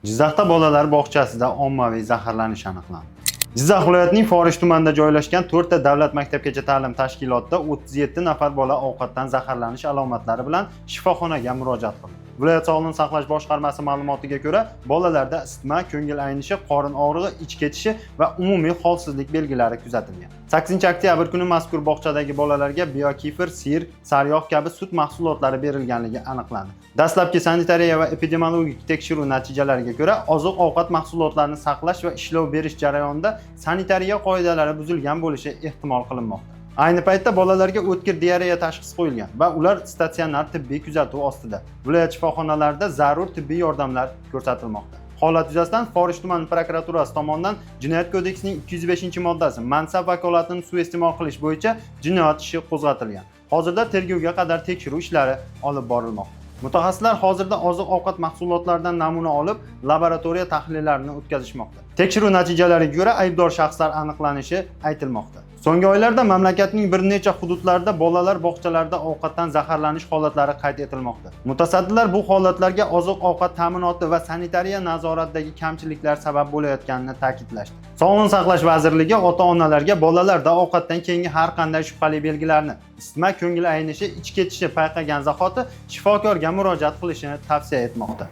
Jizzaxda bolalar bog'chasida ommaviy zaharlanish aniqlandi. Jizzax viloyatining Forish tumanida joylashgan 4 ta davlat maktabgacha ta'lim tashkilotida 37 nafar bola ovqatdan zaharlanish alomatlari bilan shifoxonaga murojaat qildi. Viloyat Sog'liqni saqlash boshqarmasi ma'lumotiga ko'ra, bolalarda isitma, ko'ngil aynishi, qorin og'rig'i, ich ketishi va umumiy holsizlik belgilari kuzatilgan. 8-oktyabr kuni mazkur bog'chadagi bolalarga biokefir, sir, sariyog' kabi sut mahsulotlari berilganligi aniqlandi. Dastlabki sanitariya va epidemiologik tekshiruv natijalariga ko'ra, oziq-ovqat mahsulotlarini saqlash va ishlov berish jarayonida sanitariya qoidalari buzilgan bo'lishi ehtimol qilinmoqda. Ayni paytda bolalarga o'tkir diareya tashxisi qo'yilgan va ular statsionar tibbiy kuzatuv ostida. Viloyat shifoxonalarida zarur tibbiy yordamlar ko'rsatilmoqda. Holat yuzasidan Forish tuman prokuraturasi tomonidan Jinoyat kodeksining 205-moddasi mansab vakolatini suiiste'mol qilish bo'yicha jinoyat ishi qo'zg'atilgan. Hozirda tergovga qadar tekshiruv ishlari olib borilmoqda. Mutaxassislar hozirda oziq-ovqat mahsulotlaridan namuna olib, laboratoriya tahlillarini o'tkazishmoqda. Tekshiruv natijalariga ko'ra aybdor shaxslar aniqlanishi aytilmoqda. So'nggi oylarda mamlakatning bir necha hududlarida bolalar bog'chalarida ovqatdan zaharlanish holatlari qayd etilmoqda. Mutasaddilar bu holatlarga oziq-ovqat ta'minoti va sanitariya nazoratidagi kamchiliklar sabab bo'layotganini ta'kidlashdi. Sog'liqni saqlash vazirligi ota-onalarga bolalarda ovqatdan keyingi har qanday shubhali belgilarni, isitma, ko'ngil aynishi, ich ketishi payqagan zahoti shifokorga murojaat qilishini tavsiya etmoqda.